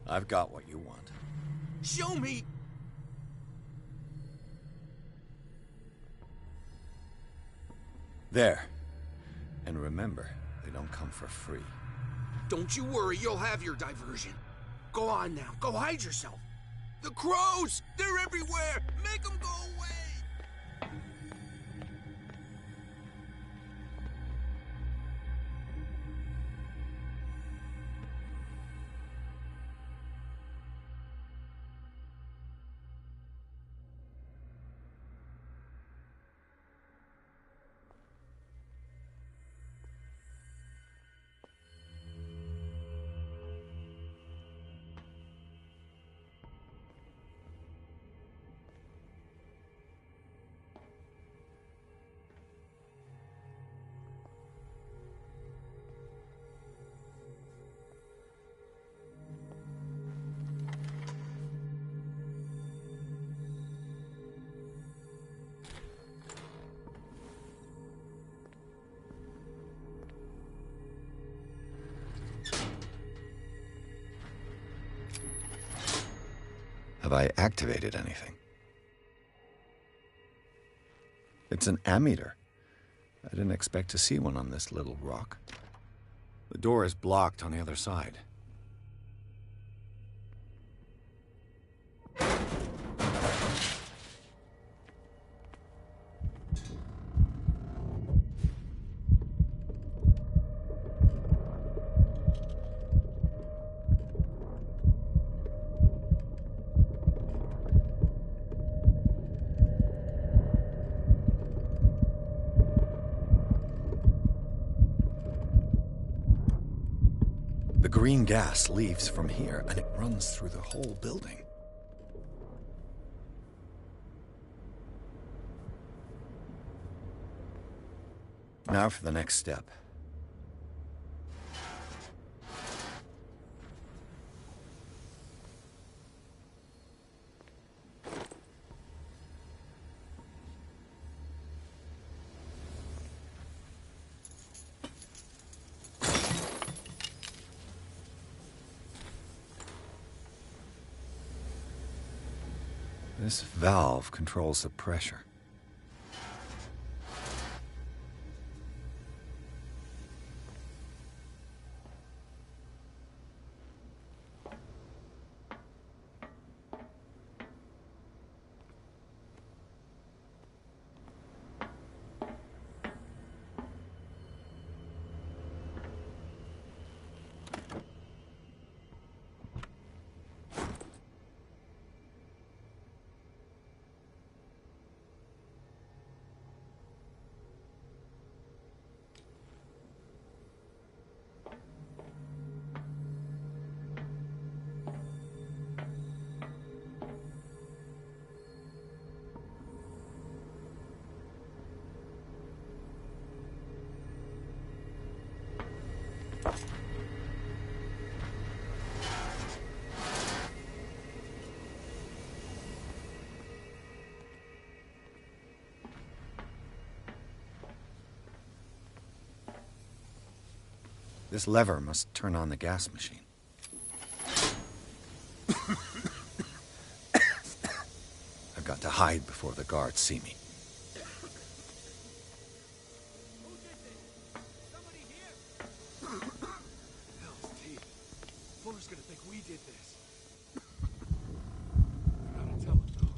I've got what you want. Show me! There. And remember, they don't come for free. Don't you worry, you'll have your diversion. Go on now, go hide yourself. The crows! They're everywhere! Make them go away! Have I activated anything? It's an ammeter. I didn't expect to see one on this little rock. The door is blocked on the other side. The green gas leaves from here, and it runs through the whole building. Now for the next step. This valve controls the pressure. This lever must turn on the gas machine. I've got to hide before the guards see me. Hell's teeth. Floor's gonna think we did this. Gotta tell him, though.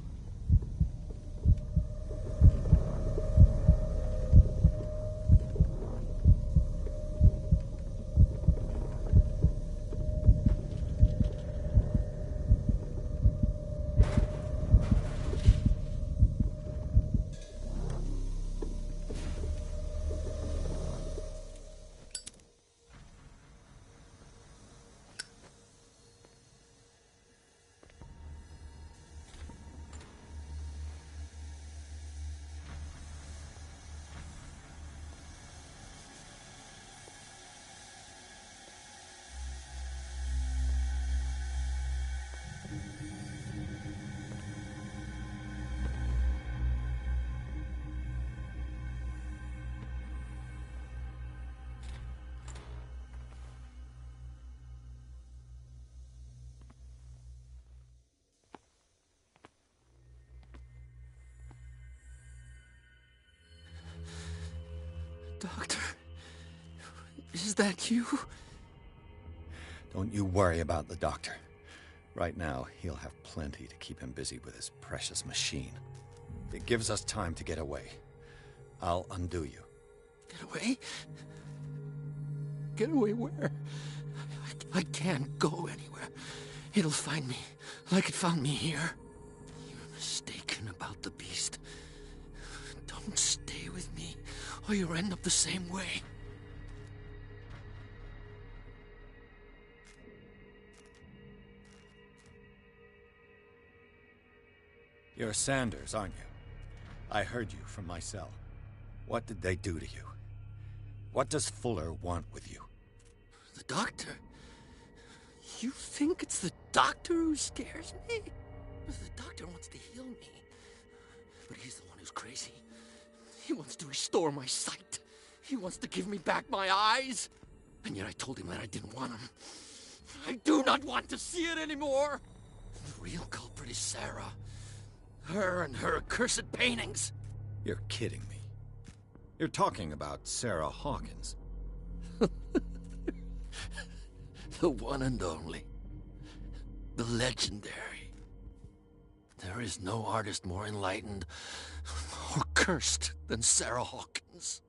Doctor, is that you? Don't you worry about the doctor. Right now, he'll have plenty to keep him busy with his precious machine. It gives us time to get away. I'll undo you. Get away? Get away where? I can't go anywhere. It'll find me, like it found me here. You're mistaken about the beast. Don't stay with me, or you'll end up the same way. You're Sanders, aren't you? I heard you from my cell. What did they do to you? What does Fuller want with you? The doctor? You think it's the doctor who scares me? The doctor wants to heal me. But he's the one who's crazy. He wants to restore my sight. He wants to give me back my eyes. And yet I told him that I didn't want him. I do not want to see it anymore. The real culprit is Sarah. Her and her accursed paintings. You're kidding me. You're talking about Sarah Hawkins. The one and only. The legendary. There is no artist more enlightened or cursed than Sarah Hawkins.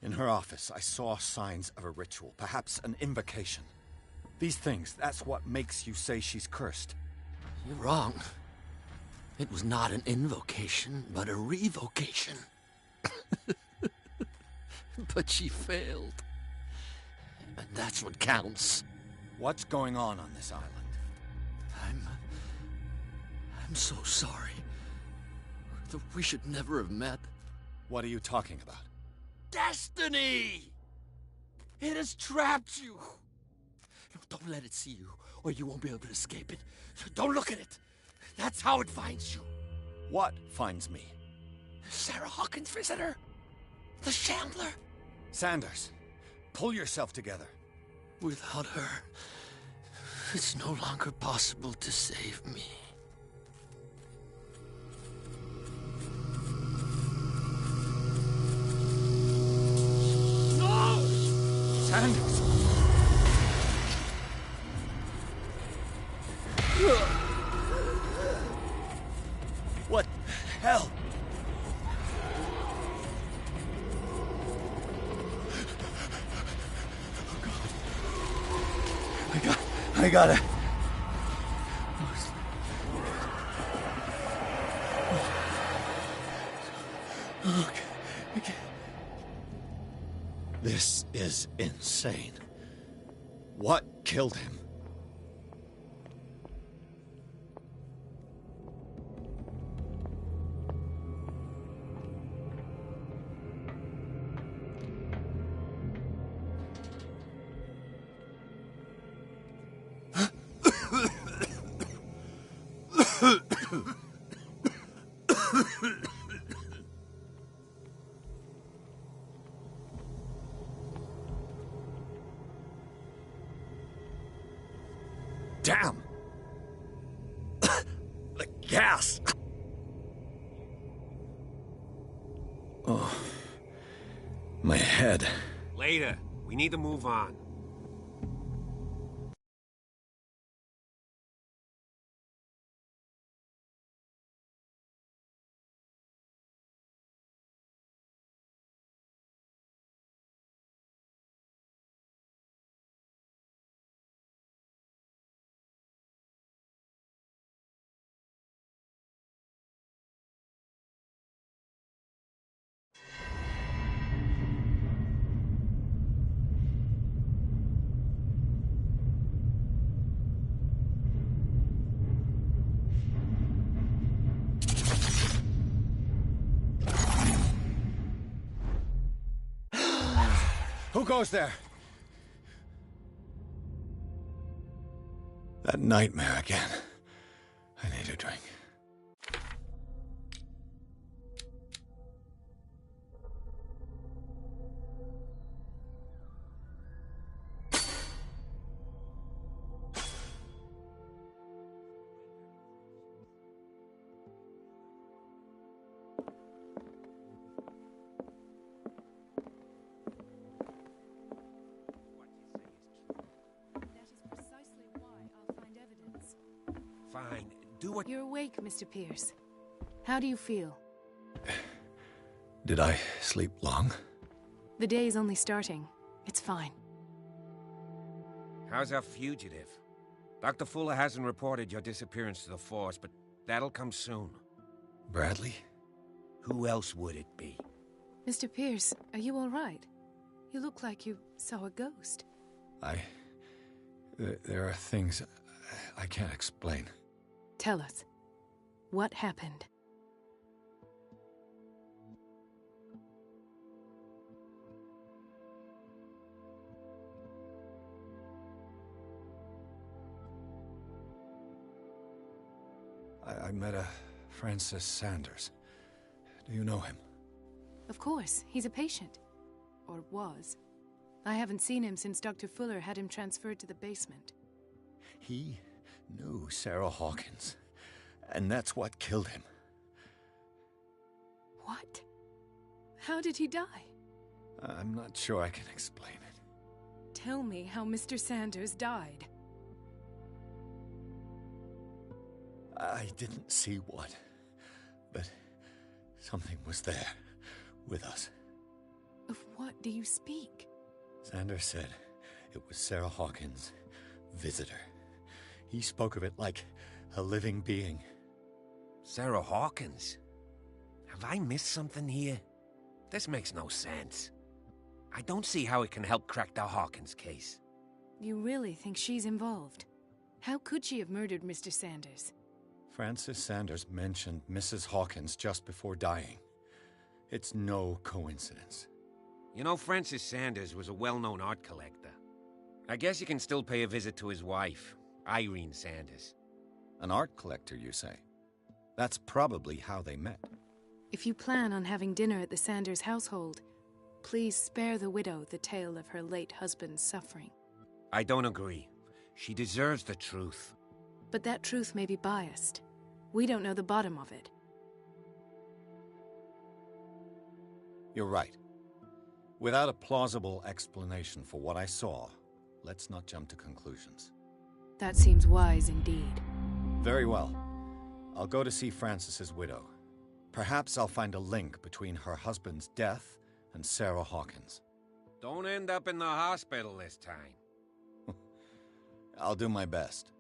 In her office, I saw signs of a ritual, perhaps an invocation. These things, that's what makes you say she's cursed. You're wrong. It was not an invocation, but a revocation. But she failed. And that's what counts. What's going on this island? I'm so sorry. We should never have met. What are you talking about? Destiny! It has trapped you. No, don't let it see you, or you won't be able to escape it. Don't look at it. That's how it finds you. What finds me? Sarah Hawkins' visitor. The Shambler. Sanders, pull yourself together. Without her, it's no longer possible to save me. No! Sanders! What the hell? I gotta. Okay. This is insane. What killed him? Damn! The gas! Oh. My head. Later. We need to move on. Who goes there? That nightmare again. I need a drink. what... You're awake, Mr. Pierce. How do you feel? Did I sleep long? The day is only starting. It's fine. How's our fugitive? Dr. Fuller hasn't reported your disappearance to the force, but that'll come soon. Bradley? Who else would it be? Mr. Pierce, are you all right? You look like you saw a ghost. There are things I can't explain. Tell us. What happened? I met a Francis Sanders. Do you know him? Of course, he's a patient. Or was. I haven't seen him since Dr. Fuller had him transferred to the basement. He knew Sarah Hawkins, and that's what killed him. What? How did he die? I'm not sure I can explain it. Tell me how Mr. Sanders died. I didn't see what, but something was there, with us. Of what do you speak? Sanders said it was Sarah Hawkins' visitor. He spoke of it like a living being. Sarah Hawkins? Have I missed something here? This makes no sense. I don't see how it can help crack the Hawkins case. You really think she's involved? How could she have murdered Mr. Sanders? Francis Sanders mentioned Mrs. Hawkins just before dying. It's no coincidence. You know, Francis Sanders was a well-known art collector. I guess you can still pay a visit to his wife, Irene Sanders. An art collector, you say? That's probably how they met. If you plan on having dinner at the Sanders household, please spare the widow the tale of her late husband's suffering. I don't agree. She deserves the truth. But that truth may be biased. We don't know the bottom of it. You're right. Without a plausible explanation for what I saw, let's not jump to conclusions. That seems wise indeed. Very well. I'll go to see Francis's widow. Perhaps I'll find a link between her husband's death and Sarah Hawkins. Don't end up in the hospital this time. I'll do my best.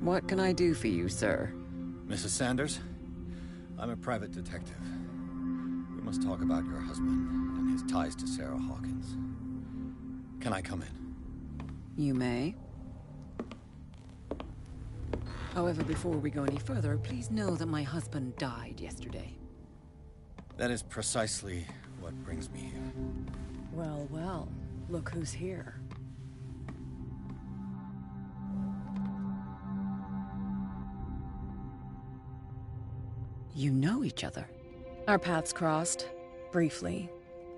What can I do for you, sir? Mrs. Sanders, I'm a private detective. We must talk about your husband and his ties to Sarah Hawkins. Can I come in? You may. However, before we go any further, please know that my husband died yesterday. That is precisely what brings me here. Well, well, look who's here. You know each other. Our paths crossed, briefly.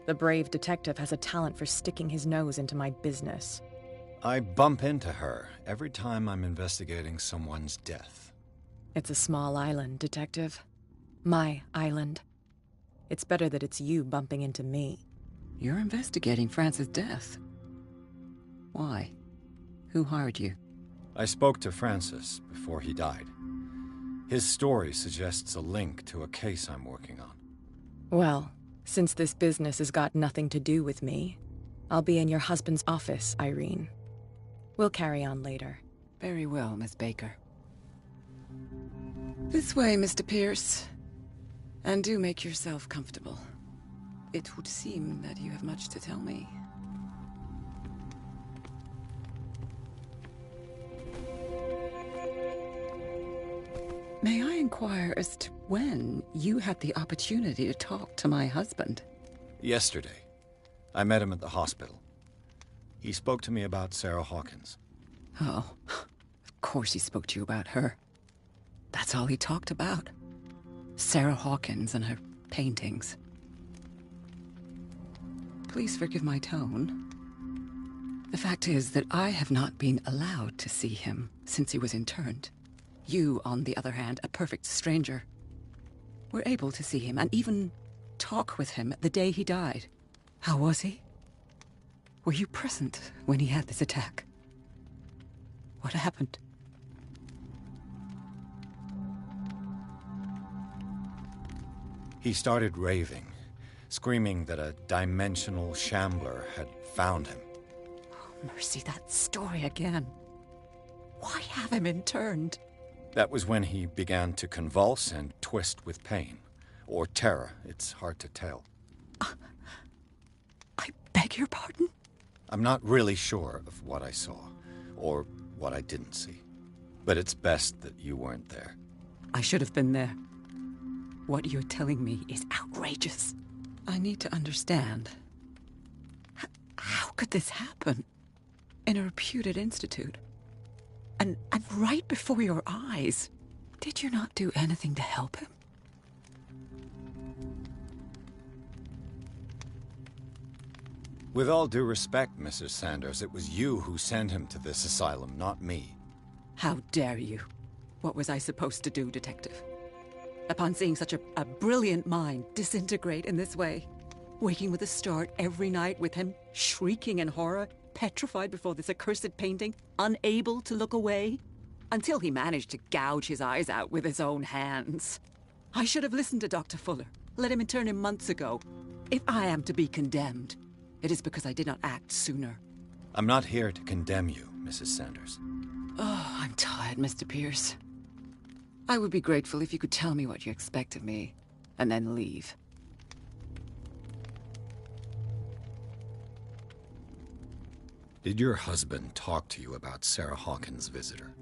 The brave detective has a talent for sticking his nose into my business. I bump into her every time I'm investigating someone's death. It's a small island, Detective. My island. It's better that it's you bumping into me. You're investigating Francis' death. Why? Who hired you? I spoke to Francis before he died. His story suggests a link to a case I'm working on. Well, since this business has got nothing to do with me, I'll be in your husband's office, Irene. We'll carry on later. Very well, Miss Baker. This way, Mr. Pierce. And do make yourself comfortable. It would seem that you have much to tell me. May I inquire as to when you had the opportunity to talk to my husband? Yesterday. I met him at the hospital. He spoke to me about Sarah Hawkins. Oh, of course he spoke to you about her. That's all he talked about. Sarah Hawkins and her paintings. Please forgive my tone. The fact is that I have not been allowed to see him since he was interned. You, on the other hand, a perfect stranger, were able to see him and even talk with him the day he died. How was he? Were you present when he had this attack? What happened? He started raving, screaming that a dimensional shambler had found him. Oh, mercy, that story again. Why have him interned? That was when he began to convulse and twist with pain. Or terror, it's hard to tell. I beg your pardon? I'm not really sure of what I saw, or what I didn't see. But it's best that you weren't there. I should have been there. What you're telling me is outrageous. I need to understand. How could this happen? In a reputed institute? And right before your eyes. Did you not do anything to help him? With all due respect, Mrs. Sanders, it was you who sent him to this asylum, not me. How dare you? What was I supposed to do, Detective? Upon seeing such a brilliant mind disintegrate in this way, waking with a start every night with him shrieking in horror, petrified before this accursed painting, unable to look away, until he managed to gouge his eyes out with his own hands. I should have listened to Dr. Fuller, let him intern him months ago. If I am to be condemned, it is because I did not act sooner. I'm not here to condemn you, Mrs. Sanders. Oh, I'm tired, Mr. Pierce. I would be grateful if you could tell me what you expect of me, and then leave. Did your husband talk to you about Sarah Hawkins' visitor?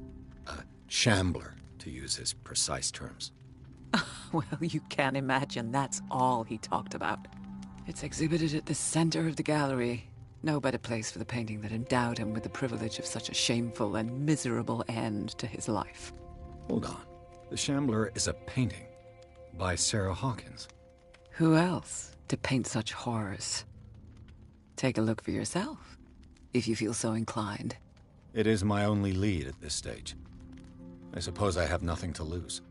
A shambler, to use his precise terms. Well, you can't imagine that's all he talked about. It's exhibited at the center of the gallery. No better place for the painting that endowed him with the privilege of such a shameful and miserable end to his life. Hold on. The Shambler is a painting by Sarah Hawkins. Who else to paint such horrors? Take a look for yourself, if you feel so inclined. It is my only lead at this stage. I suppose I have nothing to lose.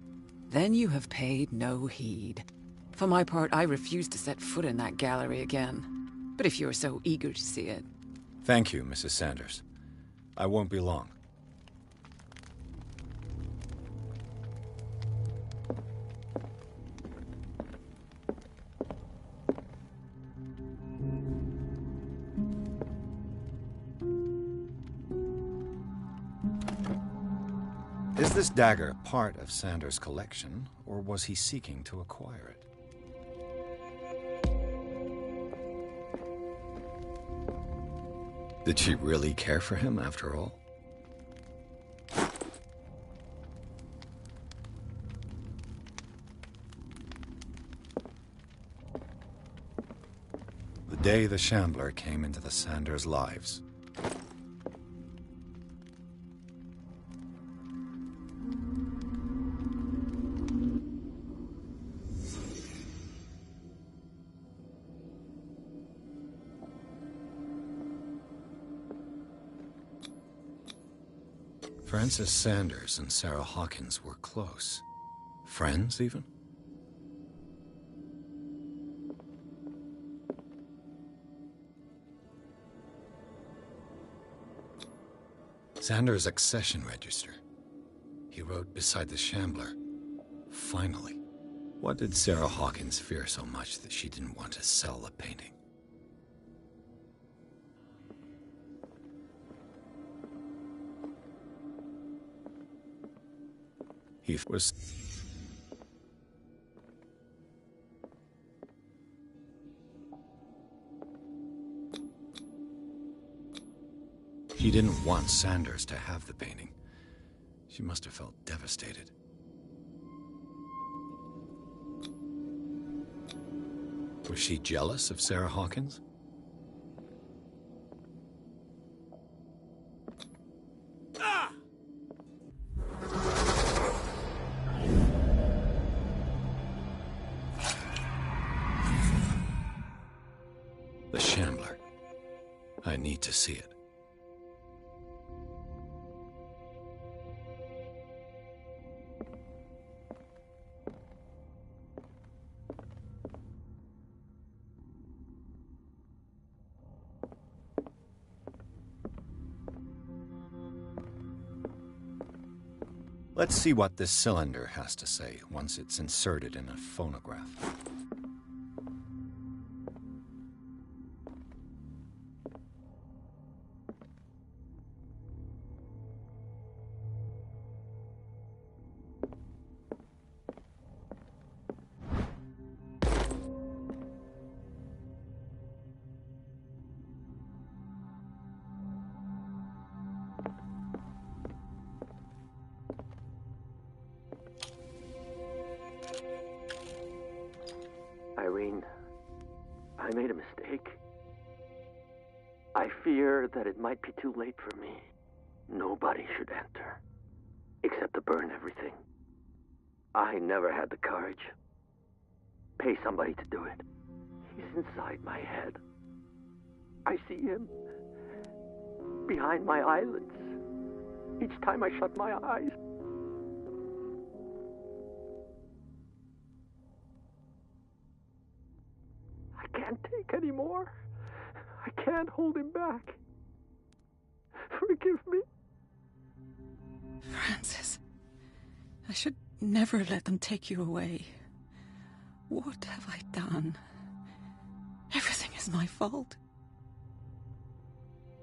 Then you have paid no heed. For my part, I refuse to set foot in that gallery again. But if you're so eager to see it... Thank you, Mrs. Sanders. I won't be long. Is this dagger part of Sanders' collection, or was he seeking to acquire it? Did she really care for him, after all? The day the Shambler came into the Sanders' lives. Frances Sanders and Sarah Hawkins were close. Friends, even? Sanders' accession register. He wrote beside the Shambler, "Finally." What did Sarah Hawkins fear so much that she didn't want to sell the painting? He was... She didn't want Sanders to have the painting. She must have felt devastated. Was she jealous of Sarah Hawkins? The Shambler. I need to see it. Let's see what this cylinder has to say once it's inserted in a phonograph. Irene, I made a mistake. I fear that it might be too late for me. Nobody should enter, except to burn everything. I never had the courage. Pay somebody to do it. He's inside my head. I see him behind my eyelids each time I shut my eyes. I can't take any more. I can't hold him back. Forgive me. Francis, I should never let them take you away. What have I done? Everything is my fault.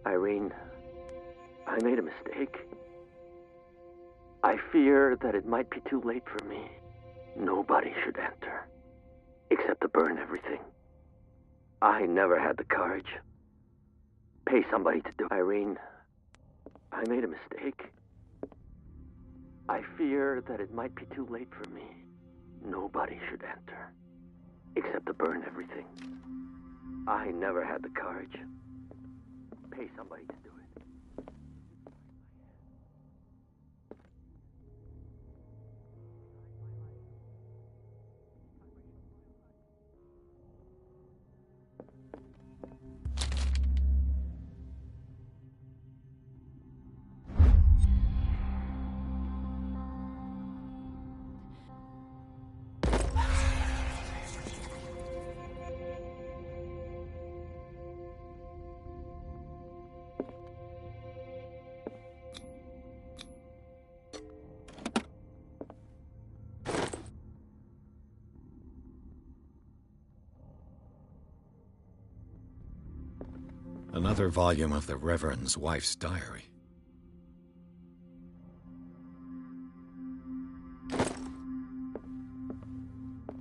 Irene, I made a mistake. I fear that it might be too late for me. Nobody should enter, except to burn everything. I never had the courage. Pay somebody to do it. Irene, I made a mistake. I fear that it might be too late for me. Nobody should enter, except to burn everything. I never had the courage. Pay somebody to do it. Another volume of the Reverend's wife's diary.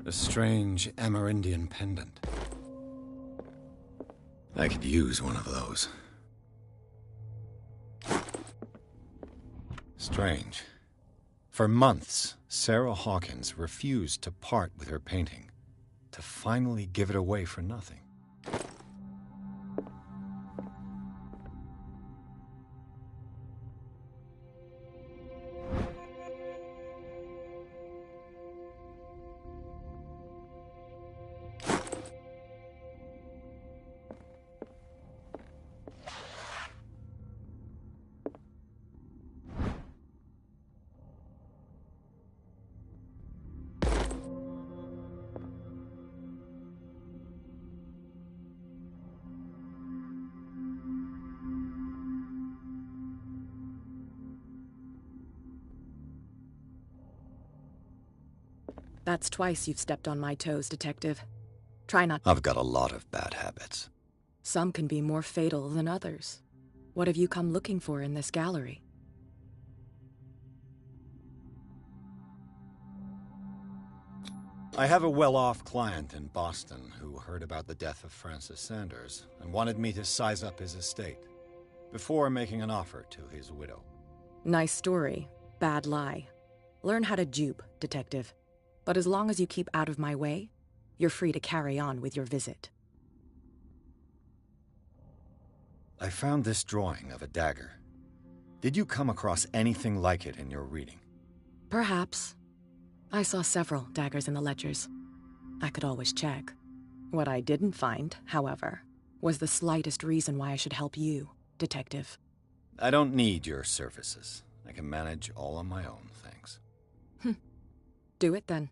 A strange Amerindian pendant. I could use one of those. Strange. For months, Sarah Hawkins refused to part with her painting, to finally give it away for nothing. That's twice you've stepped on my toes, Detective. Try not. I've got a lot of bad habits. Some can be more fatal than others. What have you come looking for in this gallery? I have a well-off client in Boston who heard about the death of Francis Sanders and wanted me to size up his estate before making an offer to his widow. Nice story. Bad lie. Learn how to dupe, Detective. But as long as you keep out of my way, You're free to carry on with your visit. I found this drawing of a dagger. Did you come across anything like it in your reading? Perhaps. I saw several daggers in the ledgers. I could always check. What I didn't find, however, was the slightest reason why I should help you, Detective. I don't need your services. I can manage all on my own, thanks. Do it then.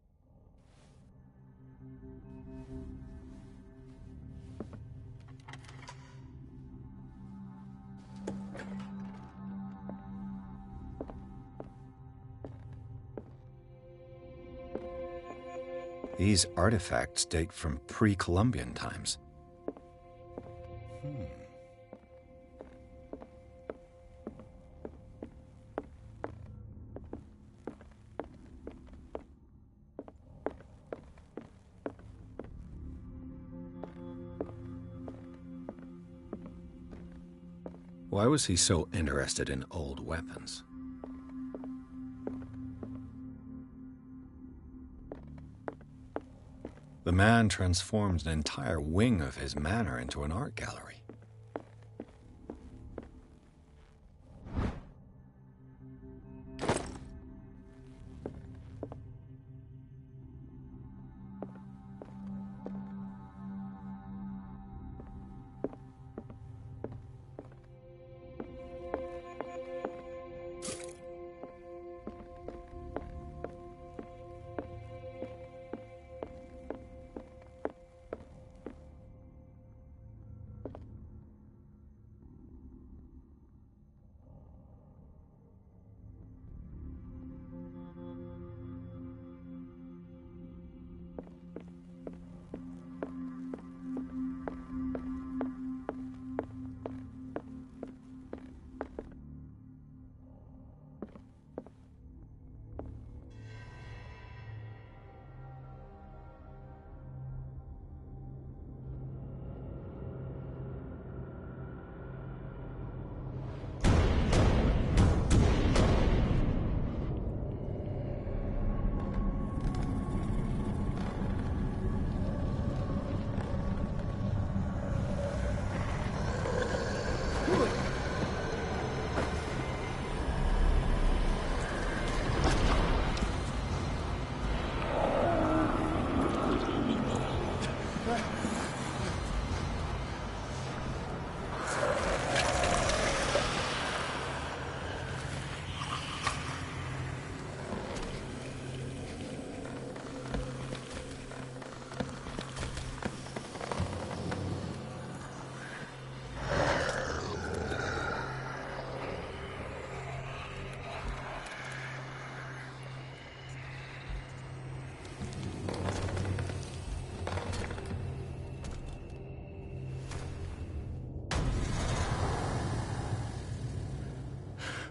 These artifacts date from pre-Columbian times. Why was he so interested in old weapons? The man transformed an entire wing of his manor into an art gallery.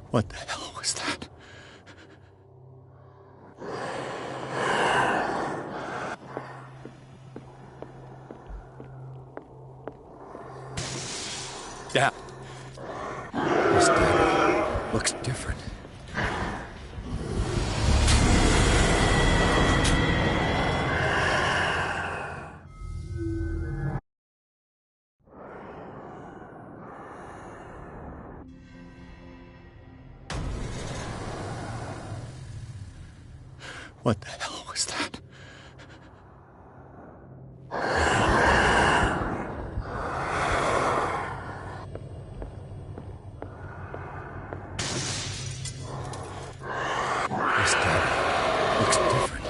What the hell was that? Dad. This dagger looks different. What the hell was that? This dagger looks different.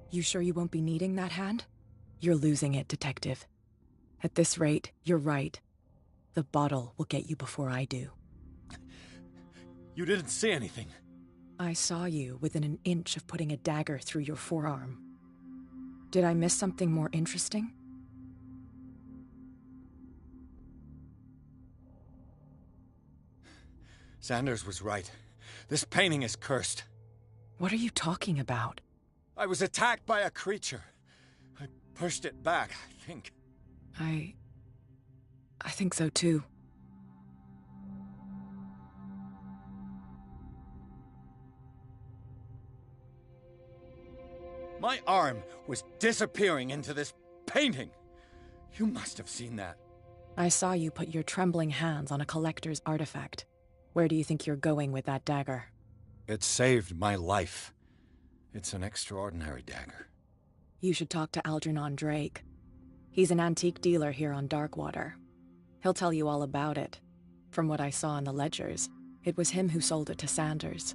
You sure you won't be needing that hand? You're losing it, Detective. At this rate, you're right. The bottle will get you before I do. You didn't see anything. I saw you within an inch of putting a dagger through your forearm. Did I miss something more interesting? Sanders was right. This painting is cursed. What are you talking about? I was attacked by a creature. I pushed it back, I think. I think so too. My arm was disappearing into this painting. You must have seen that. I saw you put your trembling hands on a collector's artifact. Where do you think you're going with that dagger? It saved my life. It's an extraordinary dagger. You should talk to Algernon Drake. He's an antique dealer here on Darkwater. He'll tell you all about it. From what I saw in the ledgers, it was him who sold it to Sanders.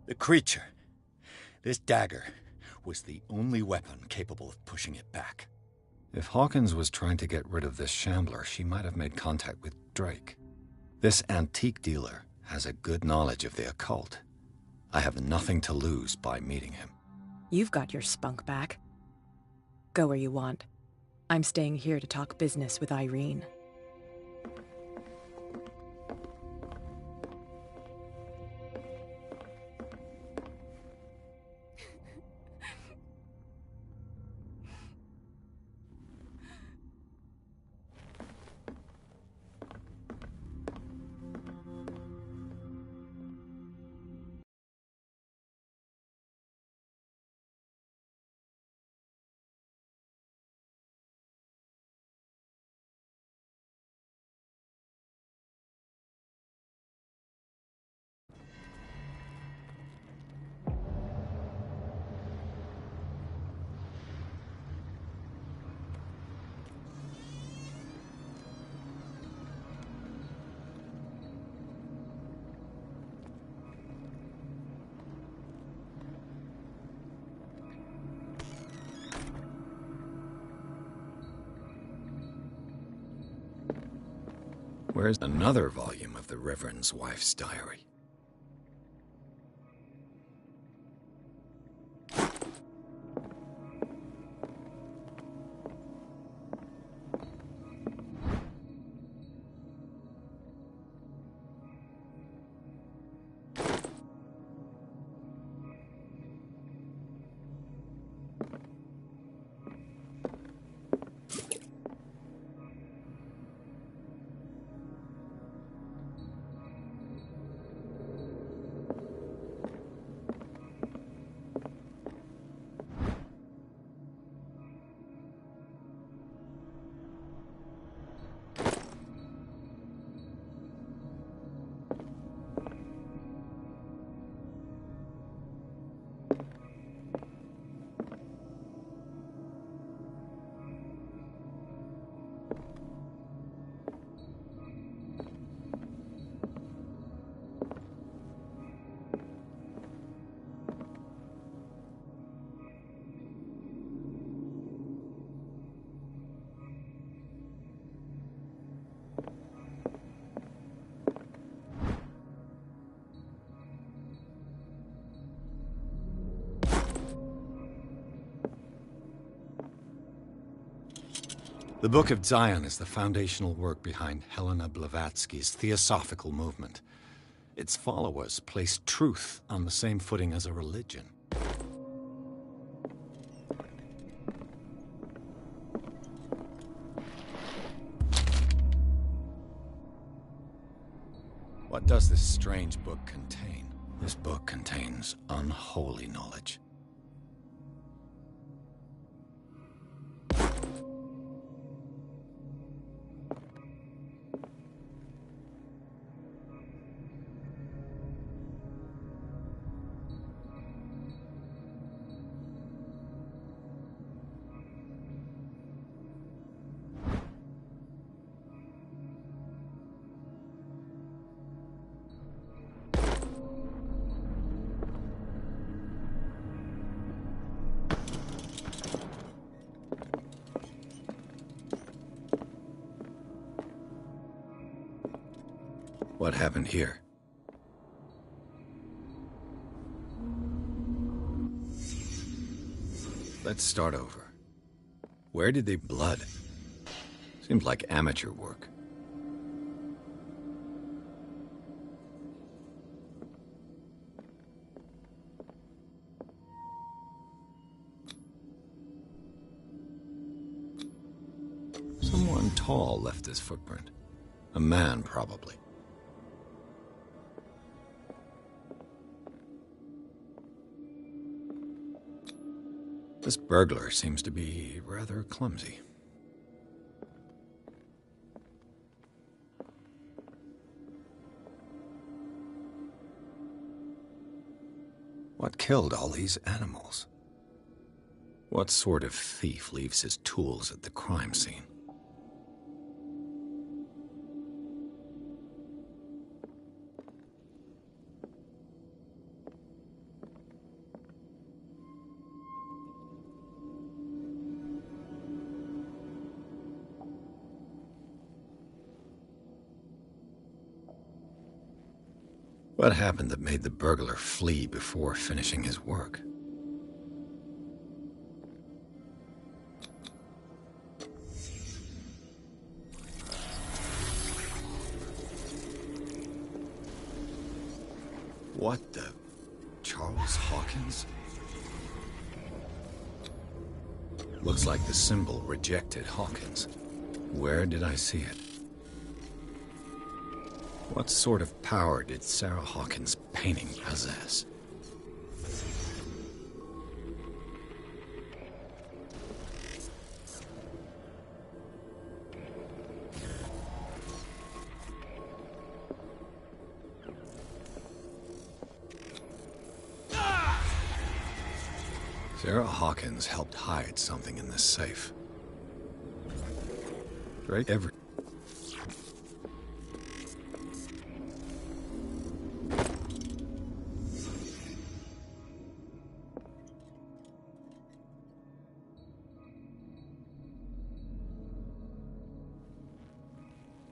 The creature, this dagger, was the only weapon capable of pushing it back. If Hawkins was trying to get rid of this shambler, she might have made contact with Drake. This antique dealer has a good knowledge of the occult. I have nothing to lose by meeting him. You've got your spunk back. Go where you want. I'm staying here to talk business with Irene. Where's another volume of the Reverend's wife's diary? The Book of Zion is the foundational work behind Helena Blavatsky's Theosophical movement. Its followers place truth on the same footing as a religion. What does this strange book contain? This book contains unholy knowledge. What happened here? Let's start over. Where did they blood? Seems like amateur work. Someone tall left this footprint. A man, probably. This burglar seems to be rather clumsy. What killed all these animals? What sort of thief leaves his tools at the crime scene? What happened that made the burglar flee before finishing his work? What the... Charles Hawkins? Looks like the symbol rejected Hawkins. Where did I see it? What sort of power did Sarah Hawkins' painting possess? Sarah Hawkins helped hide something in this safe. Right?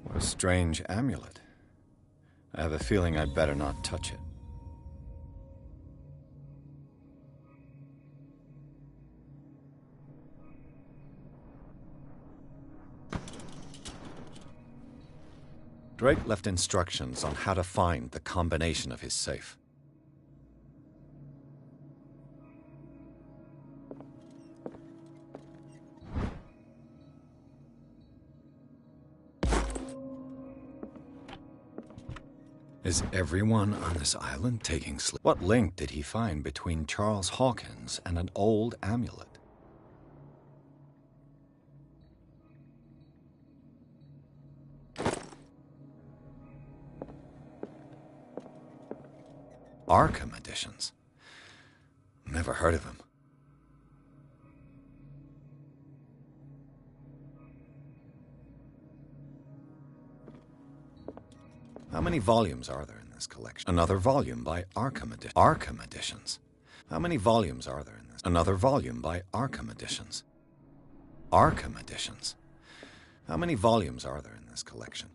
What a strange amulet. I have a feeling I'd better not touch it. Drake left instructions on how to find the combination of his safe. Is everyone on this island taking sleep? What link did he find between Charles Hawkins and an old amulet? Arkham editions. Never heard of him. How many volumes are there in this collection? Another volume by Arkham editions. How many volumes are there in this? Another volume by Arkham editions. Arkham editions. How many volumes are there in this collection?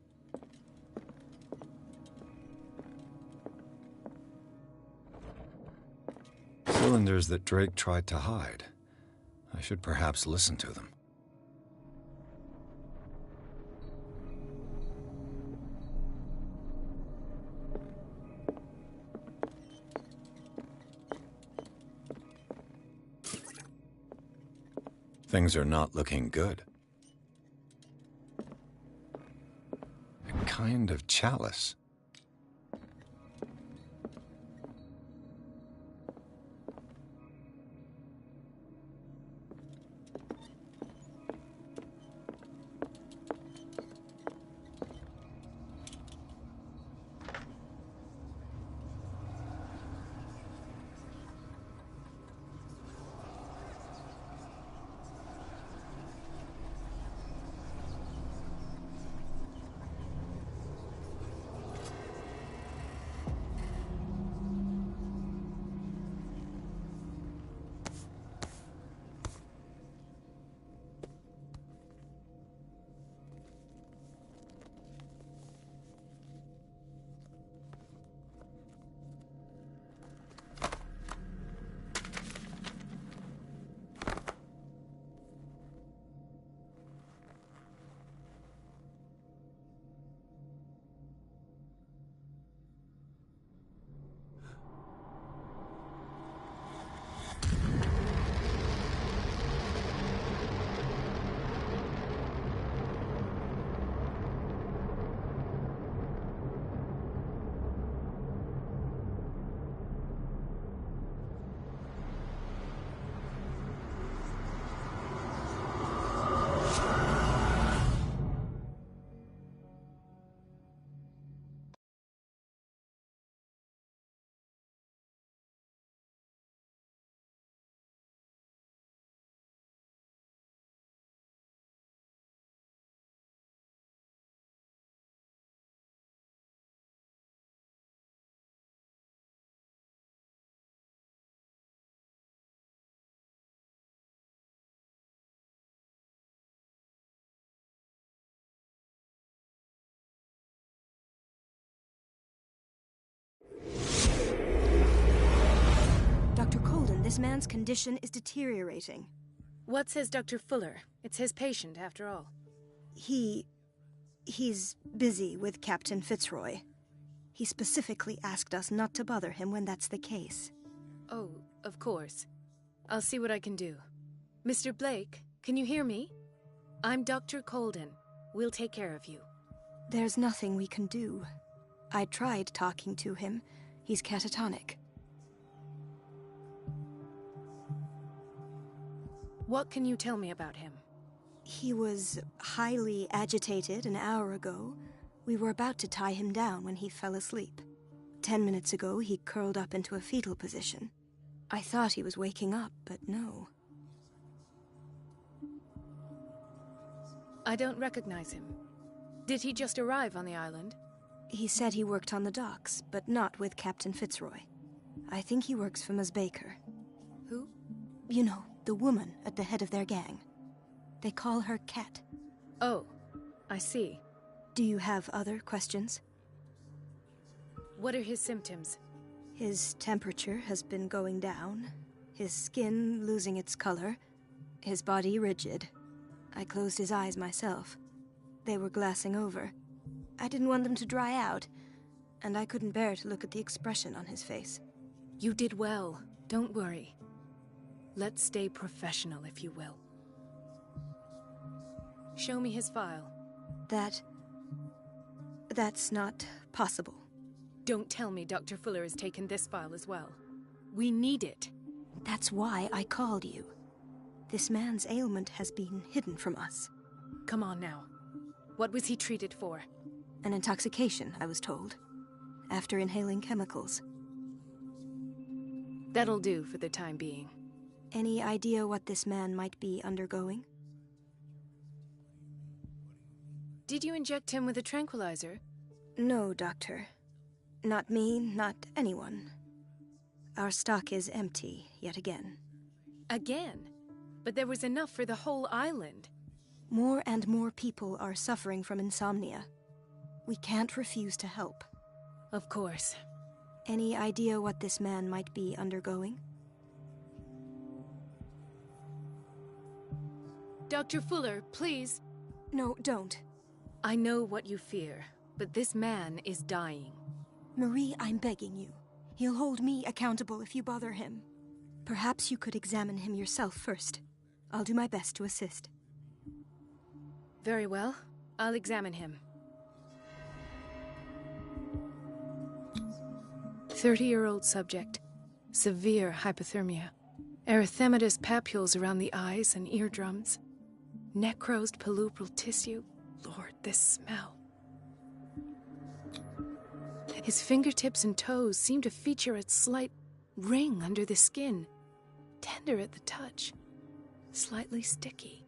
Cylinders that Drake tried to hide. I should perhaps listen to them. Things are not looking good. A kind of chalice. This man's condition is deteriorating. What says Dr. Fuller? It's his patient, after all. He's busy with Captain Fitzroy. He specifically asked us not to bother him when that's the case. Oh, of course. I'll see what I can do. Mr. Blake, can you hear me? I'm Dr. Colden. We'll take care of you. There's nothing we can do. I tried talking to him. He's catatonic. What can you tell me about him? He was highly agitated an hour ago. We were about to tie him down when he fell asleep. 10 minutes ago, he curled up into a fetal position. I thought he was waking up, but no. I don't recognize him. Did he just arrive on the island? He said he worked on the docks, but not with Captain Fitzroy. I think he works for Ms. Baker. Who? You know, the woman at the head of their gang. They call her Cat. Oh, I see. Do you have other questions? What are his symptoms? His temperature has been going down, his skin losing its color, his body rigid. I closed his eyes myself. They were glassing over. I didn't want them to dry out, and I couldn't bear to look at the expression on his face. You did well. Don't worry. Let's stay professional, if you will. Show me his file. That's not possible. Don't tell me Dr. Fuller has taken this file as well. We need it. That's why I called you. This man's ailment has been hidden from us. Come on now. What was he treated for? An intoxication, I was told. After inhaling chemicals. That'll do for the time being. Any idea what this man might be undergoing? Did you inject him with a tranquilizer? No, Doctor. Not me, not anyone. Our stock is empty, yet again. Again? But there was enough for the whole island. More and more people are suffering from insomnia. We can't refuse to help. Of course. Any idea what this man might be undergoing? Dr. Fuller, please. No, don't. I know what you fear, but this man is dying. Marie, I'm begging you. He'll hold me accountable if you bother him. Perhaps you could examine him yourself first. I'll do my best to assist. Very well. I'll examine him. 30-year-old subject. Severe hypothermia. Erythematous papules around the eyes and eardrums. Necrosed palpebral tissue. Lord, this smell. His fingertips and toes seem to feature a slight ring under the skin. Tender at the touch. Slightly sticky.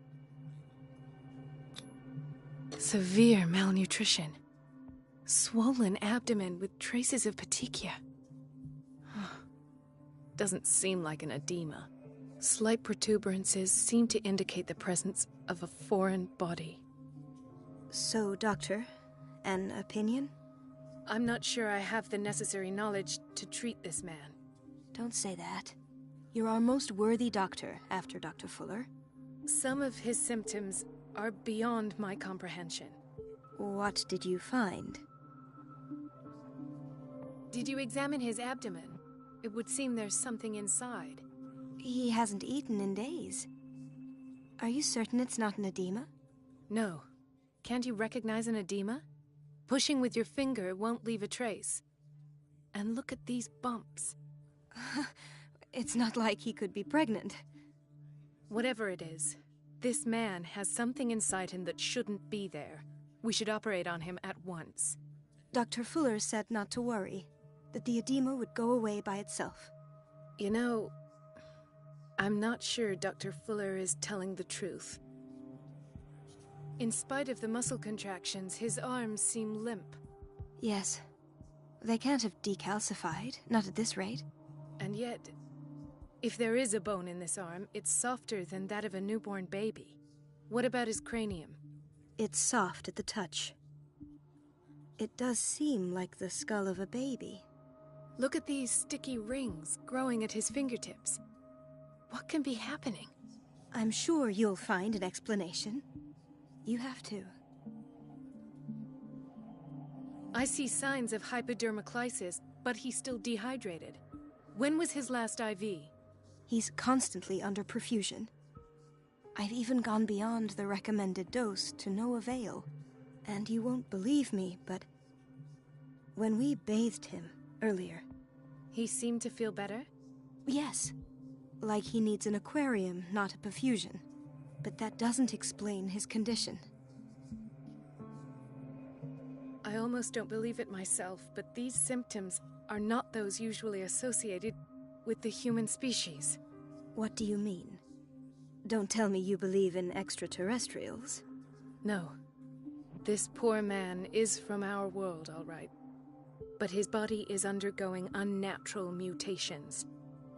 Severe malnutrition. Swollen abdomen with traces of petechia. Doesn't seem like an edema. Slight protuberances seem to indicate the presence of a foreign body. So, Doctor, an opinion? I'm not sure I have the necessary knowledge to treat this man. Don't say that. You're our most worthy doctor after Dr. Fuller. Some of his symptoms are beyond my comprehension. What did you find? Did you examine his abdomen? It would seem there's something inside. He hasn't eaten in days. Are you certain it's not an edema? No. Can't you recognize an edema? Pushing with your finger won't leave a trace. And look at these bumps. It's not like he could be pregnant. Whatever it is, this man has something inside him that shouldn't be there. We should operate on him at once. Dr. Fuller said not to worry, that the edema would go away by itself. You know, I'm not sure Dr. Fuller is telling the truth. In spite of the muscle contractions, his arms seem limp. Yes. They can't have decalcified, not at this rate. And yet, if there is a bone in this arm, it's softer than that of a newborn baby. What about his cranium? It's soft at the touch. It does seem like the skull of a baby. Look at these sticky rings growing at his fingertips. What can be happening? I'm sure you'll find an explanation. You have to. I see signs of hypodermoclysis, but he's still dehydrated. When was his last IV? He's constantly under perfusion. I've even gone beyond the recommended dose to no avail. And you won't believe me, but when we bathed him earlier... He seemed to feel better? Yes. Like he needs an aquarium, not a perfusion. But that doesn't explain his condition. I almost don't believe it myself, but these symptoms are not those usually associated with the human species. What do you mean? Don't tell me you believe in extraterrestrials. No. This poor man is from our world, all right. But his body is undergoing unnatural mutations.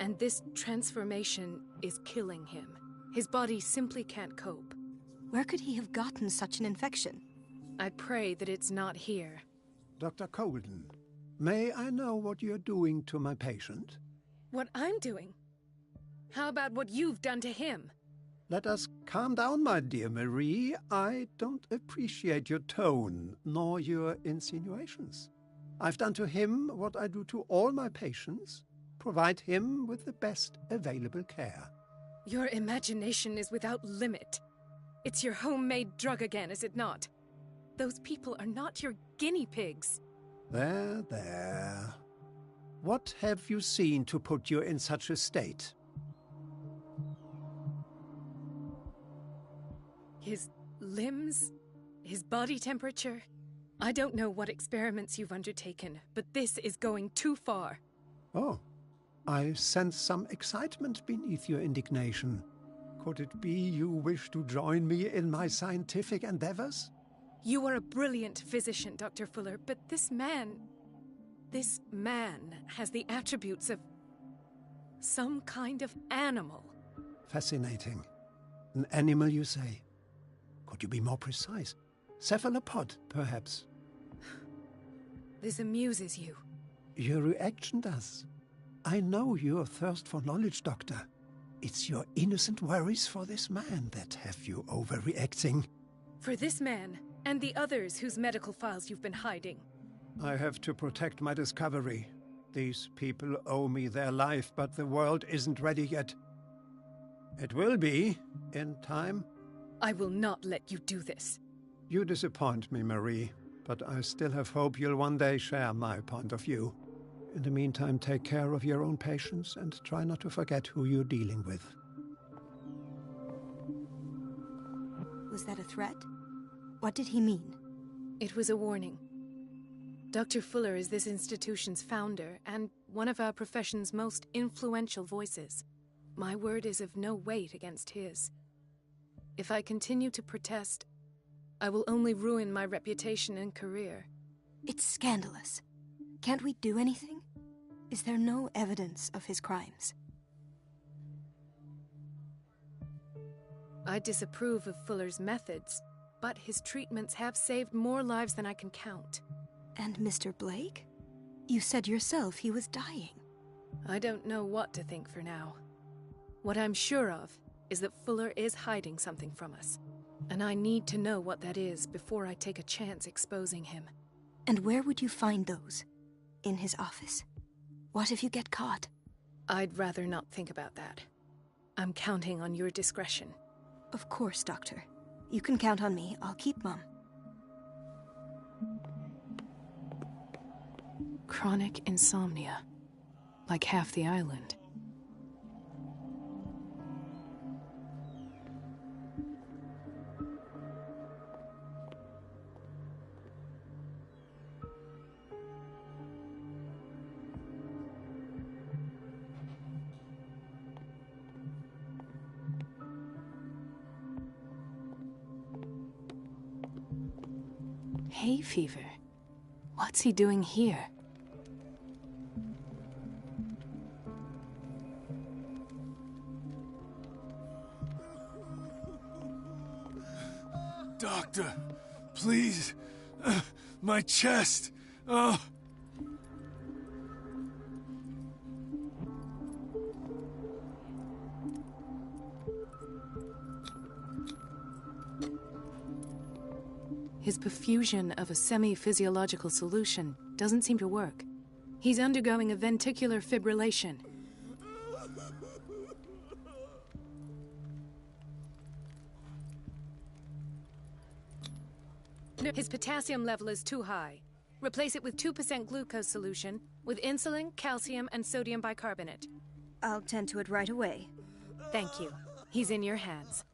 And this transformation is killing him. His body simply can't cope. Where could he have gotten such an infection? I pray that it's not here. Dr. Colden, may I know what you're doing to my patient? What I'm doing? How about what you've done to him? Let us calm down, my dear Marie. I don't appreciate your tone, nor your insinuations. I've done to him what I do to all my patients. Provide him with the best available care. Your imagination is without limit. It's your homemade drug again, is it not? Those people are not your guinea pigs. There. What have you seen to put you in such a state? His limbs? His body temperature? I don't know what experiments you've undertaken, but this is going too far. Oh, I sense some excitement beneath your indignation. Could it be you wish to join me in my scientific endeavors? You are a brilliant physician, Dr. Fuller, but this man has the attributes of some kind of animal. Fascinating. An animal, you say? Could you be more precise? Cephalopod, perhaps? This amuses you. Your reaction does. I know your thirst for knowledge, Doctor. It's your innocent worries for this man that have you overreacting. For this man, and the others whose medical files you've been hiding. I have to protect my discovery. These people owe me their life, but the world isn't ready yet. It will be, in time. I will not let you do this. You disappoint me, Marie, but I still have hope you'll one day share my point of view. In the meantime, take care of your own patients and try not to forget who you're dealing with. Was that a threat? What did he mean? It was a warning. Dr. Fuller is this institution's founder and one of our profession's most influential voices. My word is of no weight against his. If I continue to protest, I will only ruin my reputation and career. It's scandalous. Can't we do anything? Is there no evidence of his crimes? I disapprove of Fuller's methods, but his treatments have saved more lives than I can count. And Mr. Blake? You said yourself he was dying. I don't know what to think for now. What I'm sure of is that Fuller is hiding something from us, and I need to know what that is before I take a chance exposing him. And where would you find those? In his office? What if you get caught? I'd rather not think about that. I'm counting on your discretion. Of course, Doctor. You can count on me. I'll keep Mum. Chronic insomnia. Like half the island. Hay fever. What's he doing here? Doctor, please. My chest. Oh. His perfusion of a semi-physiological solution doesn't seem to work. He's undergoing a ventricular fibrillation. His potassium level is too high. Replace it with 2% glucose solution with insulin, calcium, and sodium bicarbonate. I'll tend to it right away. Thank you. He's in your hands.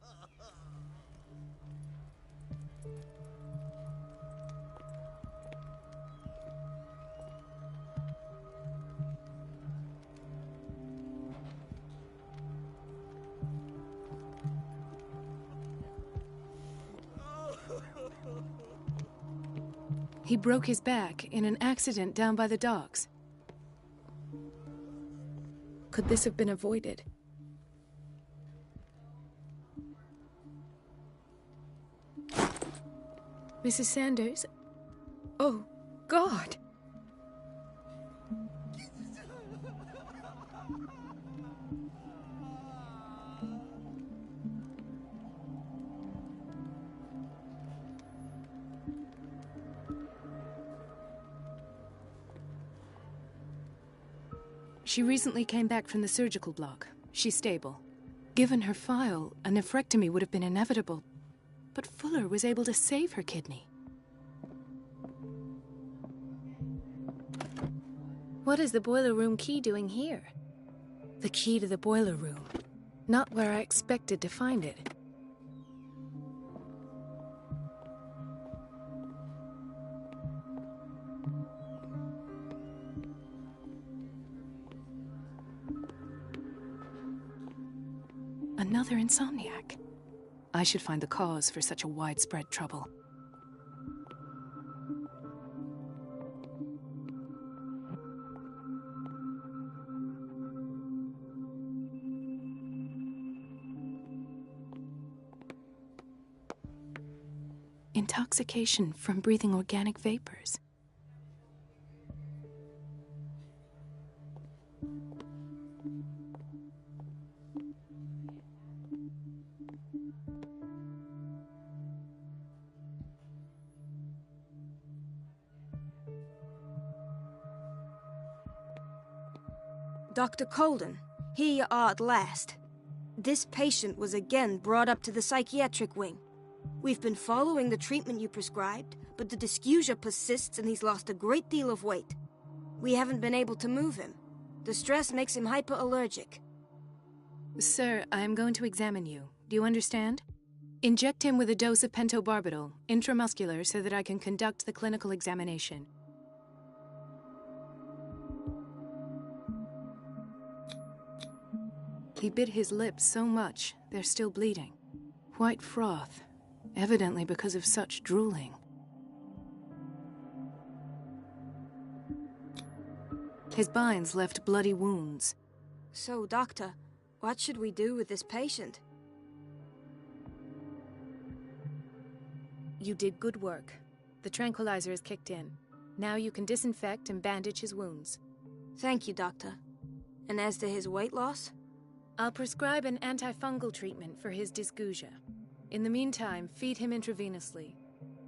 He broke his back in an accident down by the docks. Could this have been avoided? Mrs. Sanders? Oh, God! She recently came back from the surgical block. She's stable. Given her file, a nephrectomy would have been inevitable. But Fuller was able to save her kidney. What is the boiler room key doing here? The key to the boiler room. Not where I expected to find it. Another insomniac. I should find the cause for such a widespread trouble. Intoxication from breathing organic vapors. Dr. Colden, here you are at last. This patient was again brought up to the psychiatric wing. We've been following the treatment you prescribed, but the dysgeusia persists and he's lost a great deal of weight. We haven't been able to move him. The stress makes him hyperallergic. Sir, I am going to examine you. Do you understand? Inject him with a dose of pentobarbital, intramuscular, so that I can conduct the clinical examination. He bit his lips so much, they're still bleeding. White froth, evidently because of such drooling. His binds left bloody wounds. So, Doctor, what should we do with this patient? You did good work. The tranquilizer is kicked in. Now you can disinfect and bandage his wounds. Thank you, Doctor. And as to his weight loss? I'll prescribe an antifungal treatment for his dysgeusia. In the meantime, feed him intravenously.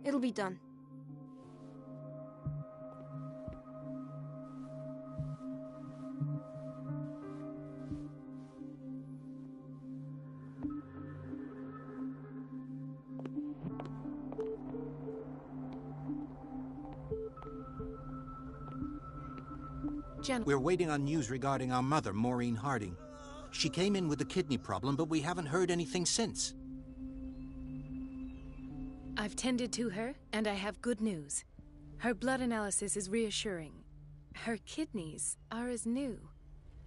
It'll be done. We're waiting on news regarding our mother, Maureen Harding. She came in with a kidney problem, but we haven't heard anything since. I've tended to her, and I have good news. Her blood analysis is reassuring. Her kidneys are as new.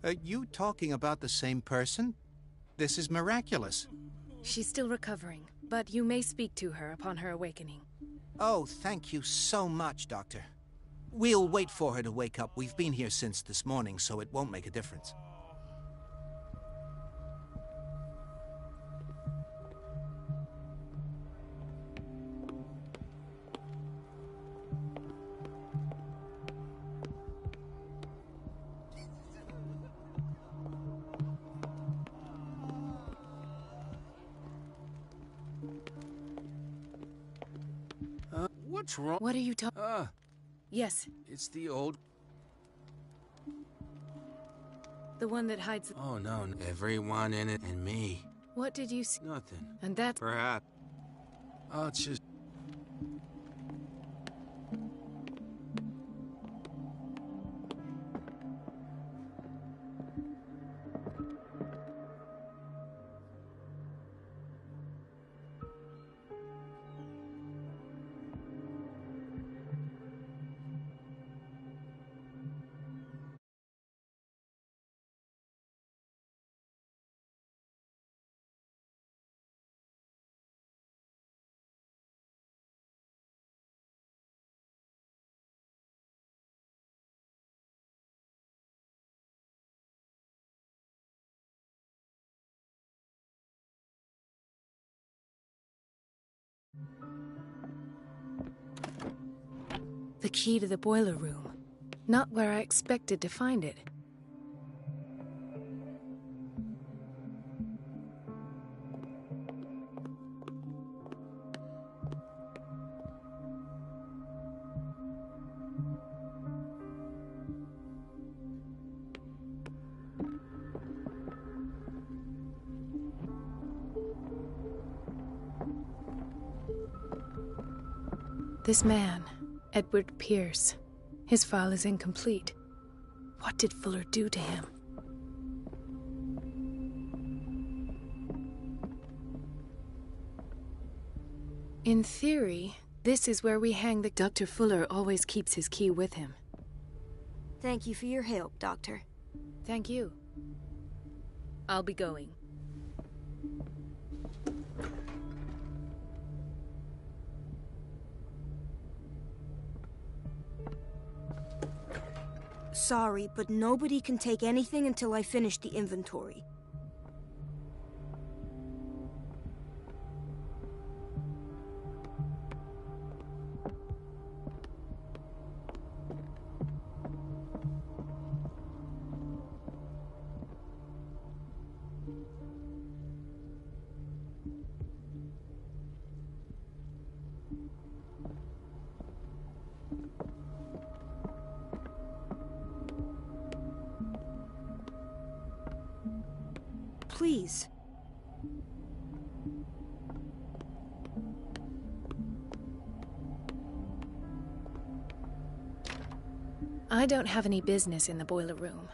Are you talking about the same person? This is miraculous. She's still recovering, but you may speak to her upon her awakening. Oh, thank you so much, Doctor. We'll wait for her to wake up. We've been here since this morning, so it won't make a difference. What's wrong? What are you talking? Yes, It's the old... the one that hides. Oh, no. Everyone in it and me. What did you see? Nothing. And that's. Perhaps. Oh, it's just... The key to the boiler room. Not where I expected to find it. This man, Edward Pierce, his file is incomplete. What did Fuller do to him? In theory, this is where we hang the... Dr. Fuller always keeps his key with him. Thank you for your help, Doctor. Thank you. I'll be going. Sorry, but nobody can take anything until I finish the inventory. Please. I don't have any business in the boiler room.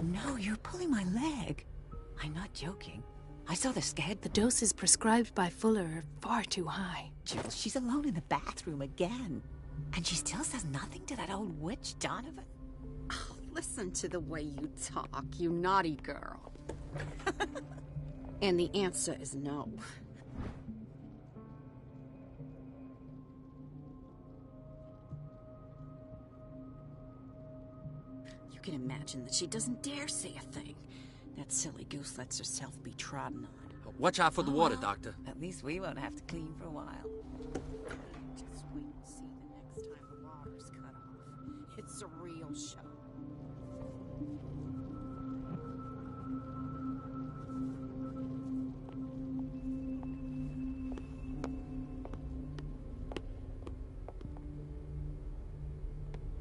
No, you're pulling my leg. I'm not joking. I saw the scad. The doses prescribed by Fuller are far too high. Jill, she's alone in the bathroom again. And she still says nothing to that old witch, Donovan. Oh, listen to the way you talk, you naughty girl. And the answer is no. You can imagine that she doesn't dare say a thing. That silly goose lets herself be trodden on. Watch out for the water, Doctor. At least we won't have to clean for a while. Just wait and see the next time the water's cut off. It's a real show.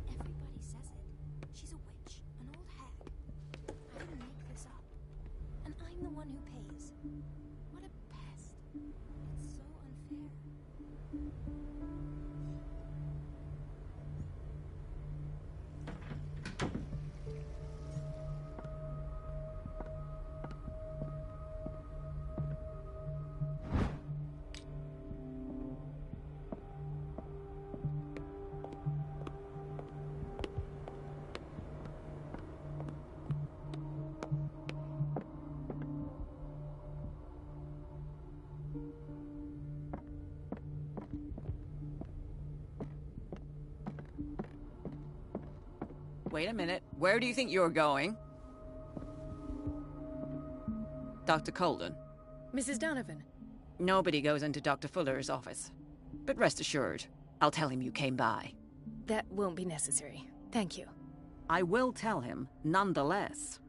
Everybody says it. She's a witch, an old hag. I didn't make this up. And I'm the one who pays. What a pest. It's so unfair. Wait a minute. Where do you think you're going? Dr. Colden. Mrs. Donovan. Nobody goes into Dr. Fuller's office. But rest assured, I'll tell him you came by. That won't be necessary. Thank you. I will tell him, nonetheless.